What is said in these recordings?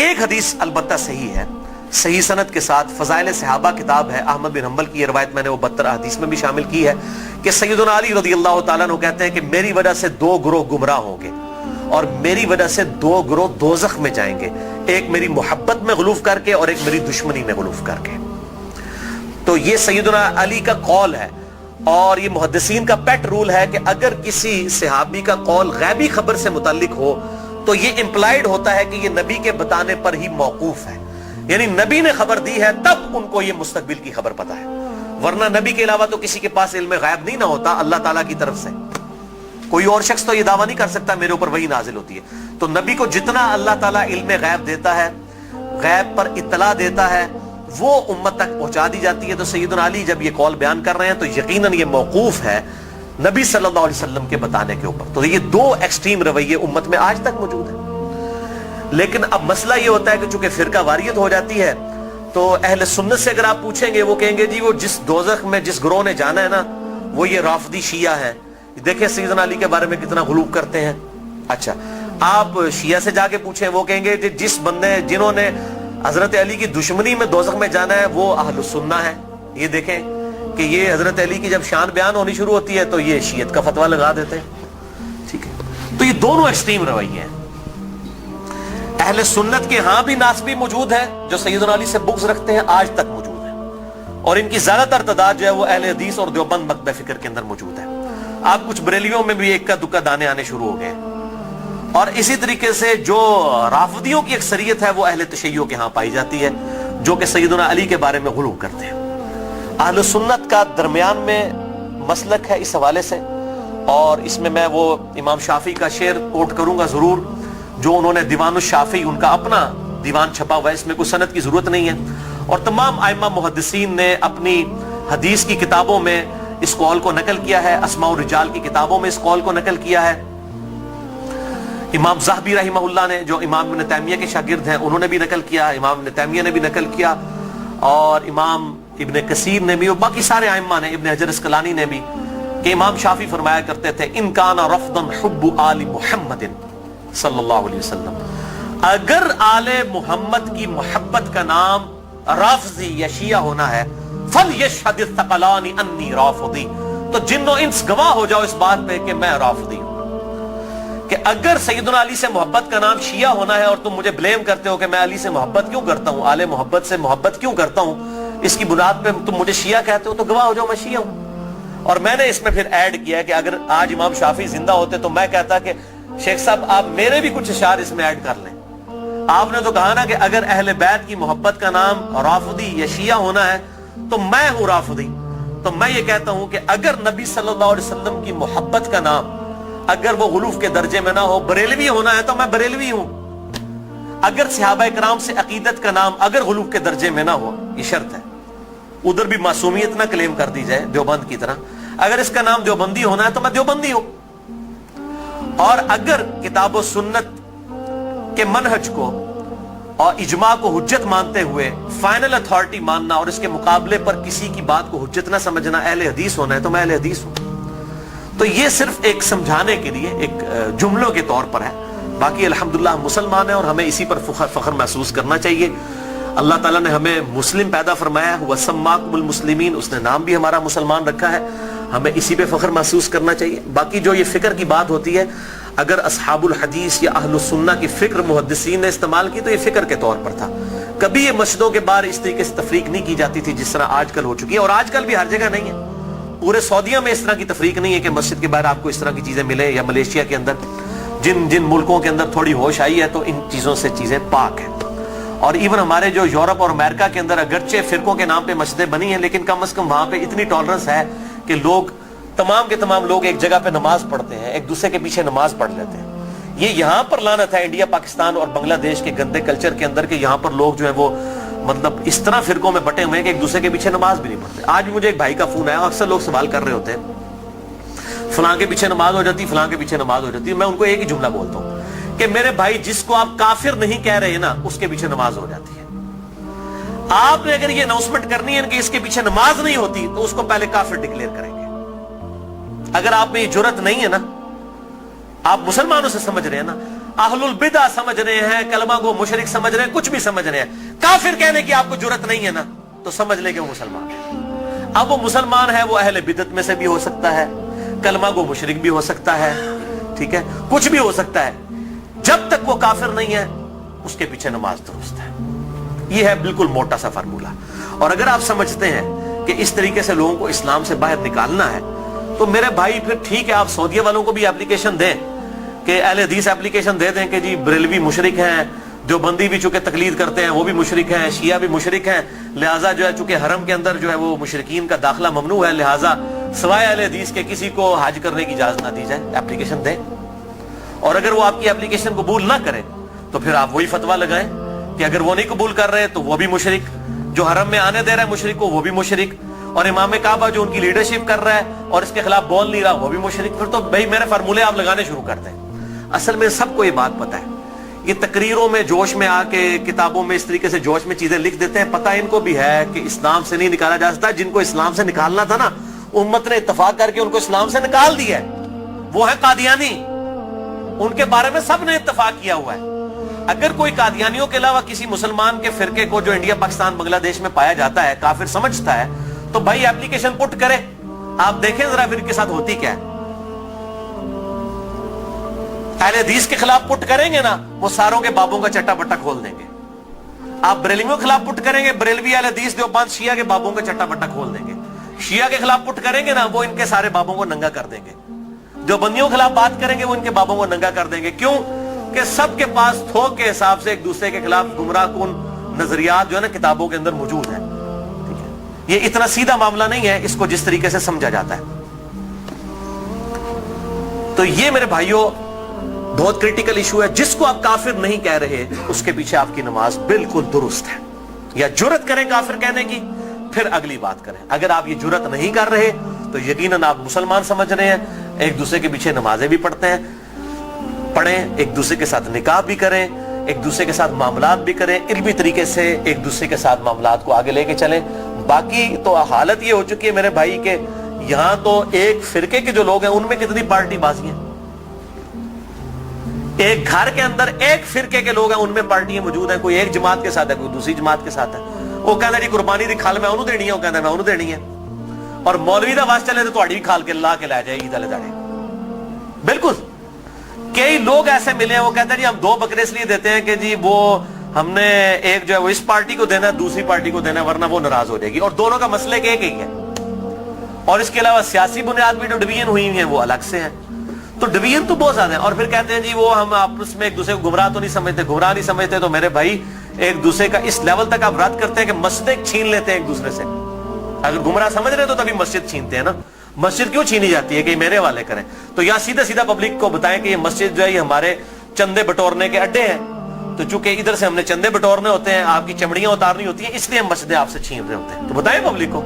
ایک حدیث البتہ صحیح ہے، صحیح سند کے ساتھ، فضائل صحابہ کتاب ہے، احمد بن حنبل کی یہ روایت میں نے وہ 72 حدیث میں بھی شامل کی ہے کہ سیدنا علی رضی اللہ تعالیٰ عنہ کہتے ہیں کہ میری وجہ سے 2 گروہ گمراہ ہوں گے اور میری وجہ سے 2 گروہ دوزخ میں جائیں گے، ایک میری محبت میں غلوف کر کے اور ایک میری دشمنی میں غلوف کر کے۔ تو یہ سیدنا علی کا قول ہے، اور یہ محدثین کا پیٹ رول ہے کہ اگر کسی صحابی کا قول غیبی خبر سے متعلق ہو تو یہ امپلائیڈ ہوتا ہے کہ یہ نبی کے بتانے پر ہی موقوف ہے، یعنی نبی نے خبر دی ہے تب ان کو یہ مستقبل کی خبر پتا ہے، ورنہ نبی کے علاوہ تو کسی کے پاس علم غیب نہیں نہ ہوتا اللہ تعالیٰ کی طرف سے۔ کوئی اور شخص تو یہ دعویٰ نہیں کر سکتا میرے اوپر وحی نازل ہوتی ہے، تو نبی کو جتنا اللہ تعالیٰ علم غیب دیتا ہے، غیب پر اطلاع دیتا ہے، وہ امت تک پہنچا دی جاتی ہے۔ تو سیدنا علی جب یہ قول بیان کر رہے ہیں تو یقیناً یہ موقوف ہے نبی صلی اللہ علیہ وسلم کے بتانے کے اوپر۔ تو یہ 2 ایکسٹریم رویے امت میں آج تک موجود ہیں۔ لیکن اب مسئلہ یہ ہوتا ہے کہ چونکہ فرقہ واریت ہو جاتی ہے تو اہل سنت سے اگر آپ پوچھیں گے وہ کہیں گے جی وہ جس دوزخ میں جس گروہ نے جانا ہے نا وہ یہ رافضی شیعہ ہیں، دیکھیں سیدنا علی کے بارے میں کتنا غلوب کرتے ہیں۔ اچھا آپ شیعہ سے جا کے پوچھیں وہ کہیں گے جس بندے جنہوں نے حضرت علی کی دشمنی میں دوزخ میں جانا ہے وہ اہل سنہ ہے۔ یہ دیکھیں کہ یہ حضرت علی کی جب شان بیان ہونی شروع ہوتی ہے تو یہ شیعت کا فتویٰ لگا دیتے ہیں، ٹھیک ہے۔ تو یہ دونوں ایکسٹریم رویے ہیں۔ اہل سنت کے ہاں بھی ناسبی موجود ہیں جو سیدنا علی سے بغض رکھتے ہیں، آج تک موجود ہیں، اور ان کی زیادہ تر تعداد جو ہے وہ اہل حدیث اور دیوبند مکتبہ فکر کے اندر موجود ہے۔ آپ کچھ بریلیوں میں بھی ایک کا دکا دانے آنے شروع ہو گئے، اور اسی طریقے سے جو رافضیوں کی اکثریت ہے وہ اہل تشیع کے ہاں پائی جاتی ہے جو کہ سیدنا علی کے بارے میں غلو کرتے ہیں۔ اہل سنت کا درمیان میں مسلک ہے اس حوالے سے، اور اس میں وہ امام شافعی کا شعر کوٹ کروں گا ضرور، جو انہوں نے دیوان الشافعی ان کا اپنا دیوان چھپا ہوا ہے، اس میں کوئی سند کی ضرورت نہیں ہے، اور تمام ائمہ محدثین نے اپنی حدیث کی کتابوں میں اس قول کو نقل کیا ہے، اسماء الرجال کی کتابوں میں اس قول کو نقل کیا ہے۔ امام ذہبی رحمہ اللہ نے جو امام ابن تیمیہ کے شاگرد ہیں انہوں نے بھی نقل کیا، امام ابن تیمیہ نے بھی نقل کیا، اور امام ابن کثیر نے بھی، اور باقی سارے ائمہ نے، ابن حجر اسقلانی نے بھی، کہ امام شافعی فرمایا کرتے تھے ان کان رفضا حب آل محمد صلی اللہ علیہ وسلم، اگر آل محمد کی محبت کا نام رافضی یا شیعہ ہونا ہے فَلْيَشْهَدِ الثَّقَلَانِ أَنِّي رَافِضِي، تو جن و انس گواہ ہو جاؤ اس بات پہ کہ میں رافضی ہوں۔ کہ اگر سیدنا علی سے محبت کا نام شیعہ ہونا ہے اور تم مجھے بلیم کرتے ہو کہ میں علی سے محبت کیوں کرتا ہوں، آل محبت سے محبت کیوں کرتا ہوں، اس کی بنیاد پہ تم مجھے شیعہ کہتے ہو، تو گواہ ہو جاؤ میں شیعہ ہوں۔ اور میں نے اس میں پھر ایڈ کیا کہ اگر آج امام شافعی زندہ ہوتے تو میں کہتا کہ شیخ صاحب آپ میرے بھی کچھ اشعار اس میں ایڈ کر لیں۔ آپ نے تو کہا نا کہ اگر اہل بیت کی محبت کا نام رافضی یا شیعہ ہونا ہے تو میں ہوں رافضی، تو میں یہ کہتا ہوں کہ اگر نبی صلی اللہ علیہ وسلم کی محبت کا نام اگر وہ غلوف کے درجے میں نہ ہو، بریلوی ہونا ہے تو میں بریلوی ہوں۔ اگر صحابہ کرام سے عقیدت کا نام اگر غلوف کے درجے میں نہ ہو، یہ شرط ہے، ادھر بھی معصومیت نہ کلیم کر دی جائے دیوبند کی طرح، اگر اس کا نام دیوبندی ہونا ہے تو میں دیوبندی ہوں۔ اور اگر کتاب و سنت کے منہج کو اور اجماع کو حجت مانتے ہوئے فائنل اتھارٹی ماننا اور اس کے مقابلے پر کسی کی بات کو حجت نہ سمجھنا اہل حدیث ہونا ہے تو میں اہل حدیث ہوں۔ تو یہ صرف ایک سمجھانے کے لیے ایک جملوں کے طور پر ہے، باقی الحمدللہ ہم مسلمان ہیں اور ہمیں اسی پر فخر محسوس کرنا چاہیے۔ اللہ تعالیٰ نے ہمیں مسلم پیدا فرمایا ہے، وَسَمَّاكُمُ الْمُسْلِمِينَ، اس نے نام بھی ہمارا مسلمان رکھا ہے، ہمیں اسی پہ فخر محسوس کرنا چاہیے۔ باقی جو یہ فکر کی بات ہوتی ہے، اگر اصحاب الحدیث یا اہل السنہ کی فکر محدثین نے استعمال کی تو یہ فکر کے طور پر تھا، کبھی یہ مسجدوں کے باہر اس طریقے سے تفریق نہیں کی جاتی تھی جس طرح آج کل ہو چکی ہے، اور آج کل بھی ہر جگہ نہیں ہے، پورے سعودیہ میں اس طرح کی تفریق نہیں ہے کہ مسجد کے باہر آپ کو اس طرح کی چیزیں ملیں، یا ملیشیا کے اندر جن ملکوں کے اندر تھوڑی ہوش آئی ہے تو ان چیزوں سے چیزیں پاک ہیں۔ اور ایون ہمارے جو یورپ اور امریکہ کے اندر اگرچہ فرقوں کے نام پہ مسجدیں بنی ہیں لیکن کم از کم وہاں پہ اتنی ٹالرنس ہے کہ لوگ تمام کے تمام لوگ ایک جگہ پہ نماز پڑھتے ہیں، ایک دوسرے کے پیچھے نماز پڑھ لیتے ہیں۔ یہ یہاں پر لعنت ہے انڈیا پاکستان اور بنگلہ دیش کے گندے کلچر کے اندر کہ یہاں پر لوگ جو ہے وہ مطلب اس طرح فرقوں میں بٹے ہوئے ہیں کہ ایک دوسرے کے پیچھے نماز بھی نہیں پڑھتے۔ آج مجھے ایک بھائی کا فون آیا، اکثر لوگ سوال کر رہے ہوتے ہیں فلاں کے پیچھے نماز ہو جاتی، فلاں کے پیچھے نماز ہو جاتی، میں ان کو ایک ہی جملہ بولتا ہوں کہ میرے بھائی جس کو آپ کافر نہیں کہہ رہے نا اس کے پیچھے نماز ہو جاتی ہے۔ آپ نے اگر یہ اناؤنسمنٹ کرنی ہے کہ اس کے پیچھے نماز نہیں ہوتی تو اس کو پہلے کافر ڈکلیئر کریں گے۔ اگر آپ میں یہ جرت نہیں ہے نا، آپ مسلمانوں سے سمجھ رہے ہیں نا، अहलुल बिदा समझ रहे हैं, कलमा को मुशरिक समझ रहे हैं, कुछ भी समझ रहे हैं, काफिर कहने की आपको जरूरत नहीं है ना, तो समझ ले कि वो मुसलमान है। अब वो मुसलमान है, वो अहले बिदत में से भी हो सकता है, कलमा को मुशरिक भी हो सकता है, ठीक है, कुछ भी हो सकता है। जब तक वो काफिर नहीं है उसके पीछे नमाज दुरुस्त है। यह है बिल्कुल मोटा सा फार्मूला। और अगर आप समझते हैं कि इस तरीके से लोगों को इस्लाम से बाहर निकालना है, तो मेरे भाई फिर ठीक है, आप सऊदीया वालों को भी एप्लीकेशन दें कि अहले हदीस एप्लीकेशन दे दें कि जी बरेलवी मुशरिक हैं, जो बंदी भी चूंकि तकलीद करते हैं वो भी मुशरिक हैं, शिया भी मुशरिक हैं, लिहाजा जो है चूंकि हरम के अंदर जो है वो मुशरिकीन का दाखिला ममनू है, लिहाजा सवाए अहले हदीस के किसी को हज करने की इजाजत ना दी जाए। एप्लीकेशन दें, और अगर वो आपकी एप्लीकेशन कबूल ना करें तो फिर आप वही फतवा लगाएं कि अगर वो नहीं कबूल कर रहे तो वो भी मुशरिक, जो हरम में आने दे रहा है मुशरिक को वो भी मुशरिक, और इमाम काबा जो उनकी लीडरशिप कर रहा है और इसके खिलाफ बोल नहीं रहा वो भी मुशरिक। फिर तो भाई मेरे फार्मूले आप लगाने शुरू कर दें। असल में सबको ये बात पता है, ये तकरीरों में जोश में आके किताबों में इस तरीके से जोश में चीजें लिख देते हैं, पता इनको भी है कि इस्लाम से नहीं निकाला जा सकता। जिनको इस्लाम से निकालना था ना, उम्मत ने इत्तफाक करके उनको इस्लाम से निकाल दिया है, वो है कादियानी। उनके बारे में सब ने इत्तफाक किया हुआ है। अगर कोई कादियानियों के अलावा किसी मुसलमान के फिरके को जो इंडिया पाकिस्तान बांग्लादेश में पाया जाता है काफिर समझता है, तो भाई एप्लीकेशन पुट करे, आप देखें जरा फिर के साथ होती क्या है। अहले हदीस के खिलाफ पुट करेंगे ना, वो सारों के बाबों का चट्टा बट्टा खोल देंगे। आप बरेलवियों के खिलाफ पुट करेंगे, बरेलवी अहले हदीस देवबंद शिया के बाबों का चट्टा बट्टा खोल देंगे। शिया के खिलाफ पुट करेंगे ना, वो इनके सारे बाबों को नंगा कर देंगे। देवबंदियों के खिलाफ बात करेंगे, वो इनके बाबों को नंगा कर देंगे। क्यों? कि सबके पास थोक के हिसाब से एक दूसरे के खिलाफ गुमराहकुन नजरियात जो है ना किताबों के अंदर मौजूद है। ठीक है, ये इतना सीधा मामला नहीं है इसको जिस तरीके से समझा जाता है। तो ये मेरे भाइयों बहुत क्रिटिकल इशू है। जिसको आप काफिर नहीं कह रहे उसके पीछे आपकी नमाज बिल्कुल दुरुस्त है। या जुर्रत करें काफिर कहने की, फिर अगली बात करें। अगर आप ये जुर्रत नहीं कर रहे तो यकीनन आप मुसलमान समझ रहे हैं। एक दूसरे के पीछे नमाजें भी पढ़ते हैं, पढ़ें, एक दूसरे के साथ निकाह भी करें, एक दूसरे के साथ मामलात भी करें, इल्मी तरीके से एक दूसरे के साथ मामलात को आगे लेके चलें। बाकी तो हालत ये हो चुकी है मेरे भाई के यहां तो एक फिरके के जो लोग हैं उनमें कितनी पार्टी बाजी है। एक घर के अंदर एक फिरके के लोग हैं, उनमें पार्टियां मौजूद हैं। कोई एक जमात के साथ है, कोई दूसरी जमात के साथ है। वो कहता जी कुर्बानी दी खाल मैं उन्होंने देनी है, वो कहता मैं उन्होंने देनी है। और मौलवी दा वास चले तो तुम्हारी भी खाल के ला के ला जाए ईद वाले दाड़े। बिल्कुल कई लोग ऐसे मिले हैं, वो कहते हैं जी हम 2 बकरे इसलिए देते हैं कि जी वो हमने एक जो है वो इस पार्टी को देना है, दूसरी पार्टी को देना है, वरना वो नाराज हो जाएगी। और दोनों का मसले एक ही है। और इसके अलावा सियासी बुनियाद भी जो डिवीजन हुई है वो अलग से है। तो डिवीजन तो बहुत ज्यादा है। और फिर कहते हैं जी वो हम आपस में एक दूसरे को गुमराह तो नहीं समझते, गुमराह नहीं समझते। तो मेरे भाई एक दूसरे का इस लेवल तक आप रद्द करते हैं कि मस्जिद छीन लेते हैं एक दूसरे से। अगर गुमराह समझ रहे तो तभी मस्जिद छीनते हैं ना। मस्जिद क्यों छीनी जाती है कि मेरे वाले करें? तो या सीधा सीधा पब्लिक को बताएं कि ये मस्जिद जो है ये हमारे चंदे बटोरने के अड्डे हैं। तो चूंकि इधर से हमने चंदे बटोरने होते हैं, आपकी चमड़ियां उतारनी होती हैं, इसलिए हम मस्जिदें आपसे छीन रहे होते हैं। तो बताएं पब्लिक को,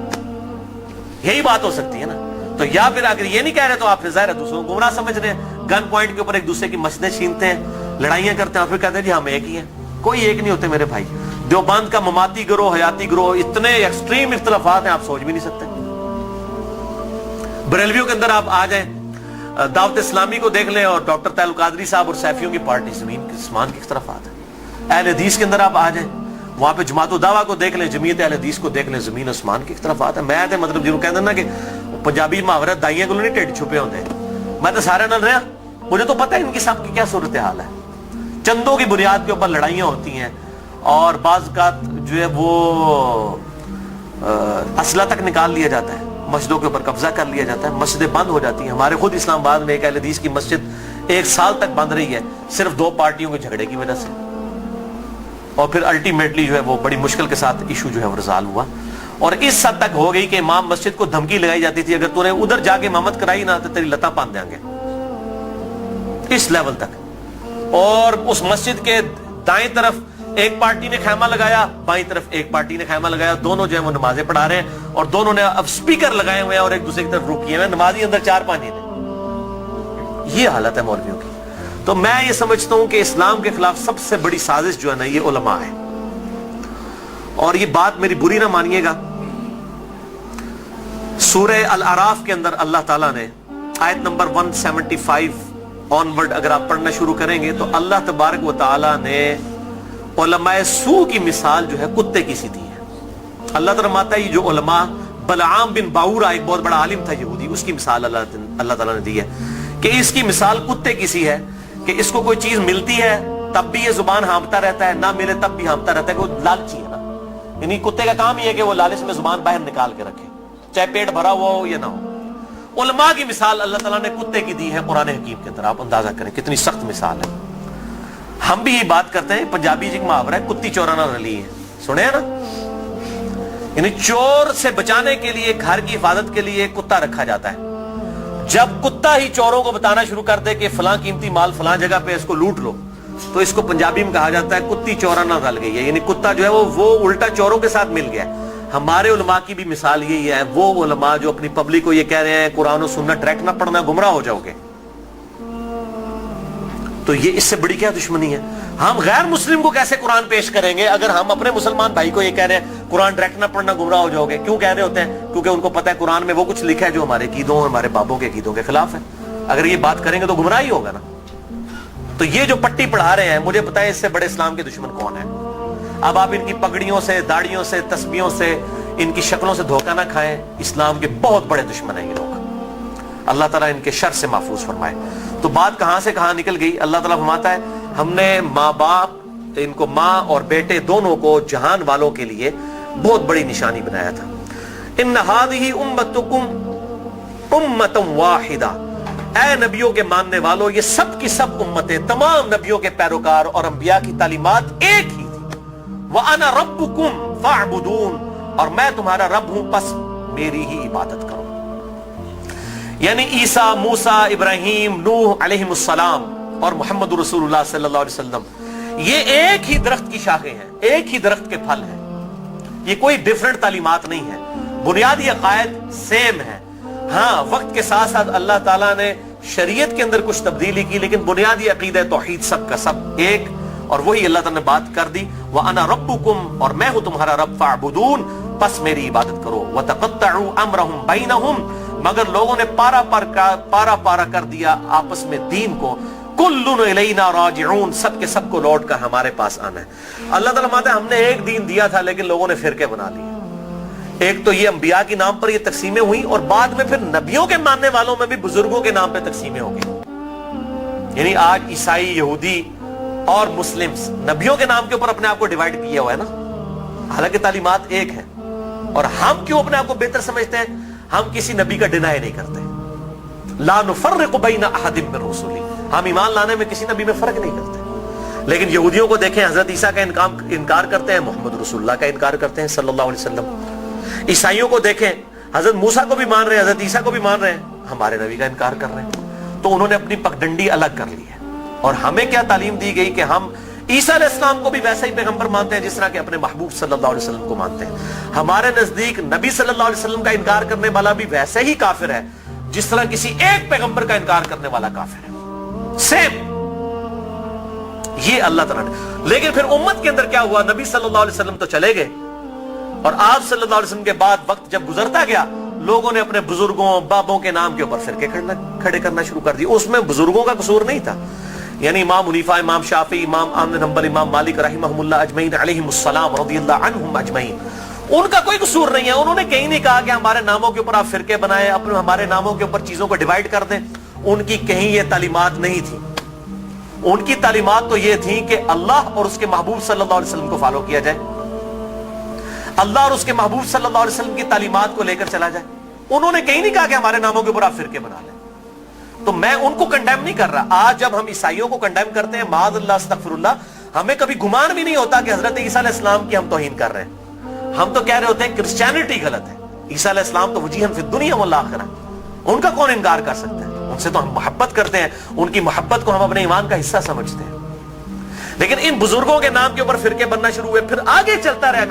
यही बात हो सकती है ना। तो या फिर अगर ये नहीं कह रहे तो आप ज़ाहिर है दूसरों को गुमराह समझ रहे हैं। गन पॉइंट के ऊपर एक दूसरे की मस्जिदें छीनते हैं, लड़ाइयां करते हैं, और फिर कहते हैं जी हम एक ही हैं। कोई एक नहीं होते मेरे भाई। देवबंद का ममाती गिरोह, हयाती गिरोह, इतने एक्सट्रीम इख्तलाफात हैं आप सोच भी नहीं सकते। बरेलवियों के अंदर आप आ जाएं, दावत इस्लामी को देख लें और डॉक्टर तैयब कादरी साहब और सैफियों की पार्टी जमीन के आसमान की इख्तलाफात है। अहले हदीस के अंदर आप आ जाएं, वहां पे जमात दावा को देख लें, जमीयत अहले हदीस को देख लें, जमीन आसमान की इख्तलाफात है। मैं तो मतलब जिन्होंने कहते ना कि पंजाबी मुहावरा दाइयां को नहीं टेढ़ छुपे होते, मैं तो सारे नल रहा, मुझे तो पता है इनकी सबकी क्या सूरत हाल है। चंदों की बुनियाद के ऊपर लड़ाइयां होती हैं और बाज़ औक़ात जो है वो असला तक निकाल लिया जाता है, मस्जिदों के ऊपर कब्जा कर लिया जाता है, मस्जिदें बंद हो जाती हैं। हमारे खुद इस्लामाबाद में एक अहले हदीस की मस्जिद 1 साल तक बंद रही है, सिर्फ 2 पार्टियों के झगड़े की वजह से। और फिर अल्टीमेटली जो है वो बड़ी मुश्किल के साथ इशू जो है वो रिजॉल्व हुआ। और इस हद तक हो गई कि इमाम मस्जिद को धमकी लगाई जाती थी, अगर तूने उधर जाके इमामत कराई ना तो तेरी लता बांध देंगे, इस लेवल तक। और उस मस्जिद के दाएं तरफ एक पार्टी ने खैमा लगाया, बाईं तरफ एक पार्टी ने खैमा लगाया, दोनों जो है वो नमाजें पढ़ा रहे हैं और दोनों ने अब स्पीकर लगाए हुए हैं और एक दूसरे की तरफ रुक किए हुए हैं, नमाजी अंदर 4-5 ने। ये हालत है मौलवियों की। तो मैं ये समझता हूं कि इस्लाम के खिलाफ सबसे बड़ी साजिश जो है ना ये उलमा है। और ये बात मेरी बुरी ना मानिएगा, सूरह अल-अराफ के अंदर अल्लाह ताला ने आयत नंबर 175 ऑनवर्ड अगर आप पढ़ना शुरू करेंगे तो अल्लाह तबारक व तआला ने उलमाए सू की मिसाल जो है कुत्ते की सी दी है। अल्लाह ताला माता है जो उलमा बलआम बिन बाऊरा एक बहुत बड़ा आलिम था यहूदी, उसकी मिसाल अल्लाह ताला ने दी है कि इसकी मिसाल कुत्ते की सी है कि इसको कोई चीज मिलती है तब भी ये जुबान हाँफता रहता है, ना मिले तब भी हाँफता रहता है कि वो लालची है ना। यानी कुत्ते का काम ही है कि वो लालच में जुबान बाहर निकाल के रखे, चाहे पेट भरा हुआ हो या ना हो। उलमा की मिसाल अल्लाह ताला ने कुत्ते की दी है कुरान हकीम के अंदर। आप अंदाजा करें कितनी सख्त मिसाल है। हम भी ये बात करते हैं, पंजाबी जी का मुहावरा है कुत्ती चोराना रली है, सुने हैं ना। यानी चोर से बचाने के लिए, घर की हिफाजत के लिए कुत्ता रखा जाता है। जब कुत्ता ही चोरों को बताना शुरू कर दे कि फलां कीमती माल फलां जगह पे इसको लूट लो, तो इसको पंजाबी में कहा जाता है कुत्ती चोराना रल गई है। यानी कुत्ता जो है वो उल्टा चोरों के साथ मिल गया। हमारे उलमा की भी मिसाल यही है, वो उलमा जो अपनी पब्लिक को ये कह रहे हैं कुरान और सुन्नत ट्रैक ना पढ़ना गुमराह हो जाओगे। तो ये इससे बड़ी क्या दुश्मनी है। हम गैर मुस्लिम को कैसे कुरान पेश करेंगे अगर हम अपने मुसलमान भाई को ये कह रहे हैं कुरान डायरेक्ट ना पढ़ना गुमराह हो जाओगे। क्यों कह रहे होते हैं? क्योंकि उनको पता है कुरान में वो कुछ लिखा है जो हमारे कीदों, हमारे बाबों के कीदों के खिलाफ है। अगर ये बात करेंगे तो गुमराह ही होगा ना। तो ये जो पट्टी पढ़ा रहे हैं, मुझे पता है इससे बड़े इस्लाम के दुश्मन कौन है। अब आप इनकी पगड़ियों से, दाढ़ियों से, तस्बीहों से, इनकी शक्लों से धोखा ना खाएं। इस्लाम के बहुत बड़े दुश्मन हैं ये लोग। अल्लाह ताला इनके शर से महफूज फरमाए। तो बात कहां से कहां निकल गई। अल्लाह ताला फरमाता है हमने माँ बाप, इनको माँ और बेटे दोनों को जहान वालों के लिए बहुत बड़ी निशानी बनाया था। इन हादिही उम्मतुकुम उम्मतम वाहिदा, ऐ नबियों के मानने वालों, ये सब की सब उम्मतें, तमाम नबियों के पैरोकार और अंबिया की तालीमात एक ही थी। व अना रब्बुकुम फअबुदून, और मैं तुम्हारा रब हूं, बस मेरी ही इबादत करो। यानी ईसा, मूसा, इब्राहिम, नूह अलैहिमुस्सलाम और मोहम्मद रसूलुल्लाह सल्लल्लाहु अलैहि वसल्लम, ये एक ही दरख्त की शाखें हैं, एक ही दरख्त के फल हैं। ये कोई डिफरेंट तालीमात नहीं है, बुनियादी अकायद सेम है। हाँ, वक्त के साथ साथ अल्लाह ताला ने शरीयत के अंदर कुछ तब्दीली की, लेकिन बुनियादी अकीदा तौहीद सब का सब एक। और वही अल्लाह ताला ने बात कर दी, व अना रब्बुकुम, और मैं हूं तुम्हारा रब, फअबुदून, बस मेरी इबादत करो। व तक़त्तअू अमरहुम बैनहुम, मगर लोगों ने पारा पारा कर दिया आपस में दीन को। कुल्लुन इलैना राजिऊन, सब के सब को लौट कर हमारे पास आना है। अल्लाह ताला माता है हमने एक दीन दिया था लेकिन लोगों ने फिरके बना लिए। एक तो ये अंबिया के नाम पर ये तकसीमें हुई, और बाद में फिर नबियों के मानने वालों में भी बुजुर्गों के नाम पे तकसीमें हो गई। यानी आज ईसाई, यहूदी और मुस्लिम्स नबियों के नाम के ऊपर अपने आप को डिवाइड किया हुआ है ना। हालांकि तालीमात एक है। और हम क्यों अपने आप को बेहतर समझते हैं? हम किसी नबी का डिनाई नहीं करते। ला नुफर्रिकु बैना अहदिम मिन रुसुली, हम ईमान लाने में किसी नबी में फर्क नहीं करते। लेकिन यहूदियों को देखें, हजरत ईसा का इनकार करते हैं, मोहम्मद रसूलुल्लाह का इनकार करते हैं सल्लल्लाहु अलैहि वसल्लम। ईसाइयों को देखें, हजरत मूसा को भी मान रहे हैं, हजरत ईसा को भी मान रहे हैं, हमारे नबी का इनकार कर रहे हैं। तो उन्होंने अपनी पगडंडी अलग कर ली है। और हमें क्या तालीम दी गई कि हम ईसा अलैहिस्सलाम को भी वैसा ही पैगंबर मानते हैं जिस तरह के अपने महबूब सल्लल्लाहु अलैहि वसल्लम को मानते हैं। हमारे नजदीक नबी सल्लल्लाहु अलैहि वसल्लम का इनकार करने वाला भी वैसे ही काफिर है जिस तरह किसी एक पैगंबर का इनकार करने वाला काफिर है। सेम ये अल्लाह ताला ने। लेकिन फिर उम्मत के अंदर क्या हुआ? नबी सल्लल्लाहु अलैहि वसल्लम तो चले गए, और आप सल्लल्लाहु अलैहि वसल्लम के बाद वक्त जब गुजरता गया, लोगों ने अपने बुजुर्गों, बाबों के नाम के ऊपर फिरके खड़े करना शुरू कर दिए। उसमें बुजुर्गों का कसूर नहीं था। यानी इमाम हुनीफा, इमाम शाफी, इमाम अहमद बिन हंबल, इमाम मालिक रहमहुल्लाह अजमईन अलैहिमुस्सलाम रदियल्लाहु अन्हुम अजमईन, उनका कोई कसूर नहीं है। उन्होंने कहीं नहीं कहा कि हमारे नामों के ऊपर आप फिरके बनाए, अपने हमारे नामों के ऊपर चीजों को डिवाइड कर दें। उनकी कहीं ये तालीमात नहीं थी। उनकी तालीमात तो ये थी कि अल्लाह और उसके महबूब सल्लल्लाहु अलैहि वसल्लम को फॉलो किया जाए, अल्लाह और उसके महबूब सल्लल्लाहु अलैहि वसल्लम की तालीमात को लेकर चला जाए। उन्होंने कहीं नहीं कहा कि हमारे नामों के ऊपर आप फिरके बना लें। तो मैं उनको कंडेम नहीं कर रहा। आज जब हम ईसाइयों को कंडेम करते हैं, माअज़ल्लाह अस्तगफिरुल्लाह, हमें कभी गुमान भी नहीं होता कि हजरत ईसा अलैहिस्सलाम की हम तौहीन कर रहे हैं। हम तो कह रहे होते हैं क्रिश्चियनिटी गलत है, ईसा अलैहिस्सलाम तो वजीहन फिद दुनिया वल आखिरह, उनका कौन इनकार कर सकता है? उनसे तो हम मोहब्बत करते हैं, उनकी मोहब्बत को हम अपने ईमान का हिस्सा समझते हैं। लेकिन इन बुजुर्गों के नाम के ऊपर फिरके बनना शुरू हुए, फिर आगे चलता रहा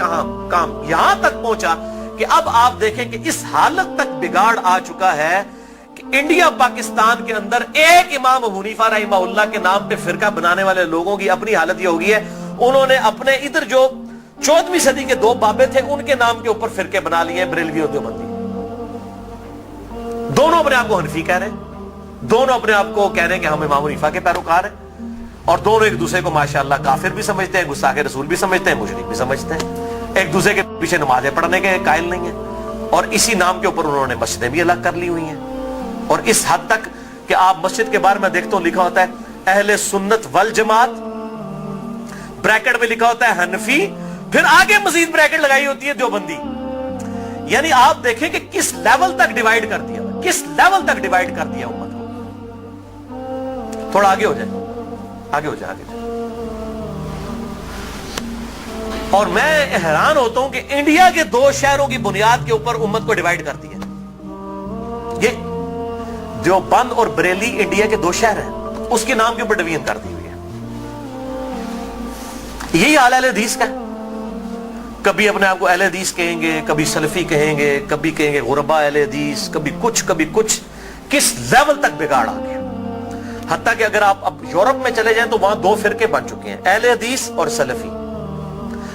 काम यहां तक पहुंचा कि अब आप देखें कि इस हालत तक बिगाड़ आ चुका है कि इंडिया पाकिस्तान के अंदर एक इमाम हुनीफा रहमहुल्लाह के नाम पे फिरका बनाने वाले लोगों की अपनी हालत ये हो गई है, उन्होंने अपने इधर जो 14वीं सदी के दो बाबे थे उनके नाम के ऊपर फिरके बना लिए, बरेलवी और देवबंदी। दोनों अपने आप को हनफी कह रहे हैं, دونوں اپنے آپ کو کہہ رہے ہیں کہ ہم امام حنیفہ کے پیروکار ہیں، اور دونوں ایک دوسرے کو ماشاءاللہ کافر بھی سمجھتے ہیں، گستاخ رسول بھی سمجھتے ہیں، مشرک بھی سمجھتے ہیں، ایک دوسرے کے پیچھے نمازیں پڑھنے کے قائل نہیں ہیں، اور اسی نام کے اوپر انہوں نے مسجدیں بھی الگ کر لی ہوئی ہیں، اور اس حد تک کہ آپ مسجد کے بارے میں دیکھتے ہو لکھا ہوتا ہے اہل سنت والجماعت، بریکٹ میں لکھا ہوتا ہے حنفی، پھر آگے مزید بریکٹ لگائی ہوتی ہے دیوبندی. یعنی آپ دیکھیں کہ کس لیول تک ڈیوائیڈ کر دیا، کس لیول تک ڈیوائیڈ کر دیا امت کو. تھوڑا آگے ہو جائے، آگے ہو جائے، آگے ہو جائے. اور میں حیران ہوتا ہوں کہ انڈیا کے 2 شہروں کی بنیاد کے اوپر امت کو ڈیوائیڈ کر دیا. یہ دیوبند اور بریلی انڈیا کے 2 شہر ہیں، اس کے نام کے اوپر ڈویژن کر دی ہوئی ہے. یہی حال اہل حدیث کا ہے. کبھی اپنے آپ کو اہل حدیث کہیں گے، کبھی سلفی کہیں گے، کبھی کہیں گے غربا اہل حدیث، کبھی کچھ. کس لیول تک بگاڑ آ گیا. حتیٰ کہ اگر آپ اب یورپ میں چلے جائیں تو وہاں 2 فرقے بن چکے ہیں، اہل حدیث اور سلفی.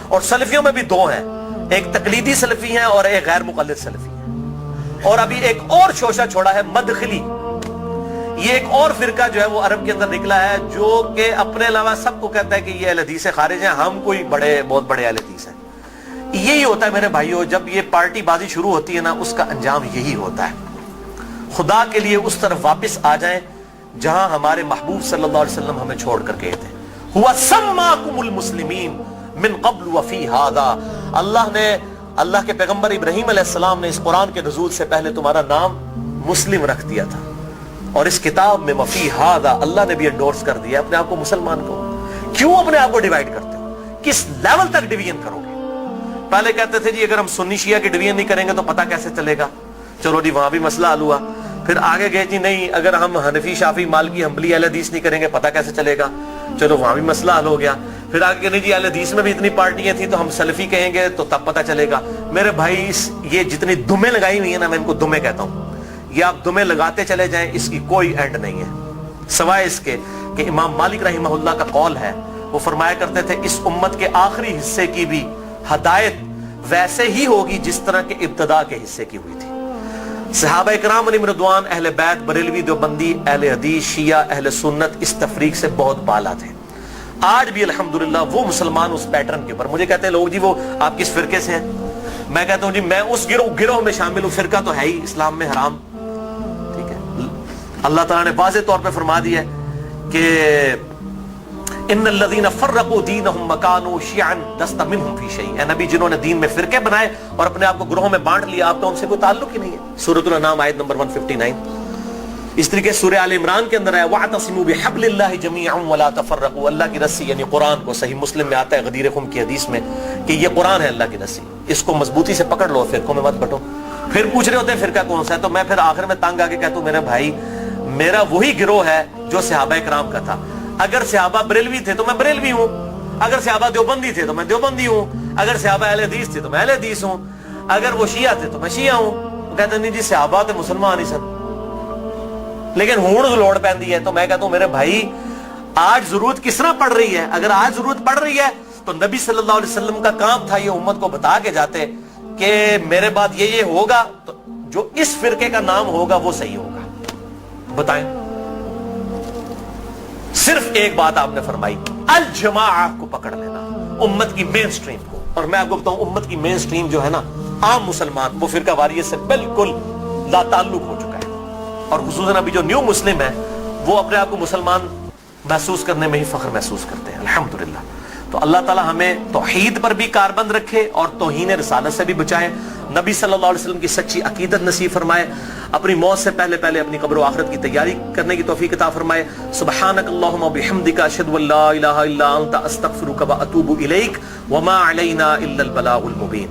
اور سلفیوں میں بھی 2 ہیں، ایک تقلیدی سلفی ہیں اور ایک غیر مقلد سلفی ہیں. اور ابھی ایک اور شوشہ چھوڑا ہے مدخلی. یہ ایک اور فرقہ جو ہے وہ عرب کے اندر نکلا ہے، جو کہ اپنے علاوہ سب کو کہتا ہے کہ یہ اہل حدیث سے خارج ہیں، ہم کوئی بہت بڑے اہل حدیث ہیں. یہی ہوتا ہے میرے بھائیوں، جب یہ پارٹی بازی شروع ہوتی ہے نا، اس کا انجام یہی ہوتا ہے. خدا کے لیے اس طرف واپس آ جائیں جہاں ہمارے محبوب صلی اللہ علیہ وسلم ہمیں چھوڑ کر گئے تھے. ہوا سماکم المسلمین من قبل وفی ھذا. اللہ کے پیغمبر ابراہیم علیہ السلام نے اس قرآن کے نزول سے پہلے تمہارا نام مسلم رکھ دیا تھا، اور اس کتاب میں وفی ھذا اللہ نے بھی انڈورس کر دیا اپنے آپ کو مسلمان کو. کیوں اپنے آپ کو ڈیوائیڈ کرتے ہو؟ کس لیول تک ڈویژن کرو گے؟ پہلے کہتے تھے جی اگر ہم سنی شیعہ کی ڈویژن نہیں کریں گے تو پتہ کیسے چلے گا. چلو جی وہاں بھی مسئلہ حل ہوا. پھر آگے گئے جی نہیں اگر ہم حنفی شافعی مالکی حنبلی اہل حدیث نہیں کریں گے پتہ کیسے چلے گا. چلو وہاں بھی مسئلہ حل ہو گیا. پھر آگے کہ نہیں جی اہل حدیث میں بھی اتنی پارٹیاں تھیں تو ہم سلفی کہیں گے تو تب پتہ چلے گا. میرے بھائی یہ جتنی دمیں لگائی ہوئی ہیں نا، میں ان کو دمیں کہتا ہوں، یہ آپ دمیں لگاتے چلے جائیں، اس کی کوئی اینڈ نہیں ہے، سوائے اس کے کہ امام مالک رحمہ اللہ کا قول ہے، وہ فرمایا کرتے تھے اس امت کے آخری حصے کی بھی ہدایت ویسے ہی ہوگی جس طرح کے ابتدا کے حصے کی ہوئی تھی. صحابہ اکرام علیہم رضوان، اہل بیت، بریلوی، دیوبندی، اہل حدیث، شیعہ، اہل سنت اس تفریق سے بہت بالا تھے. آج بھی الحمدللہ وہ مسلمان اس پیٹرن کے اوپر. مجھے کہتے ہیں لوگ جی وہ آپ کس فرقے سے ہیں؟ میں کہتا ہوں جی میں اس گروہ میں شامل ہوں. فرقہ تو ہے ہی اسلام میں حرام. ٹھیک ہے، اللہ تعالیٰ نے واضح طور پہ فرما دیا ہے کہ ان الذين فرقوا دينهم وكانوا شيعا لست منهم في شيء. اے نبی جنہوں نے دین میں فرقے بنائے اور اپنے آپ کو گروہوں میں بانٹ لیا، آپ کا ان سے کوئی تعلق ہی نہیں ہے. سورۃ الانعام آیت نمبر 159. اس طریقے سورہ آل عمران کے اندر ہے واعتصموا بحبل اللہ جميعا ولا تفرقوا. اللہ کی رسی یعنی قرآن کو، صحیح مسلم میں آتا ہے غدیر خم کی حدیث میں کہ یہ قرآن ہے اللہ کی رسی، اس کو مضبوطی سے پکڑ لو، فرقوں میں مت بٹو. پھر پوچھ رہے ہوتے ہیں فرقہ کون سا ہے، تو میں پھر آخر میں تنگ آ کے کہتا ہوں میرے بھائی میرا وہی گروہ ہے جو صحابہ کرام کا تھا. اگر صحابہ بریلوی تھے تو میں بریلوی ہوں، اگر صحابہ دیوبندی تھے تو میں دیوبندی ہوں، اگر صحابہ اہل حدیث تھے تو میں اہل حدیث ہوں، اگر وہ شیعہ تھے تو میں شیعہ ہوں. وہ کہتے ہیں نہیں جی صحابہ تے مسلمان ہی سن، لیکن ہون لوڑ پیندی ہے. تو میں کہتا ہوں میرے بھائی آج ضرورت کس طرح پڑ رہی ہے؟ اگر آج ضرورت پڑ رہی ہے تو نبی صلی اللہ علیہ وسلم کا کام تھا یہ امت کو بتا کے جاتے کہ میرے بعد یہ ہوگا، تو جو اس فرقے کا نام ہوگا وہ صحیح ہوگا. بتائیں. صرف ایک بات آپ نے فرمائی، الجماعہ کو پکڑ لینا، امت کی مین سٹریم کو. اور میں آپ کو بتاؤں امت کی مین سٹریم جو ہے نا، عام مسلمان، وہ فرقہ واریت سے بالکل لا تعلق ہو چکا ہے. اور خصوصاً ابھی جو نیو مسلم ہے وہ اپنے آپ کو مسلمان محسوس کرنے میں ہی فخر محسوس کرتے ہیں الحمدللہ. تو اللہ تعالی ہمیں توحید پر بھی کاربند رکھے اور توہین رسالت سے بھی بچائے. نبی صلی اللہ علیہ وسلم کی سچی عقیدت نصیب فرمائے. اپنی موت سے پہلے اپنی قبر و آخرت کی تیاری کرنے کی توفیق عطا فرمائے. سبحانک اللہم و بحمدک اشہد ان لا الہ الا انت استغفرک و اتوب الیک وما علینا الا البلاغ المبین.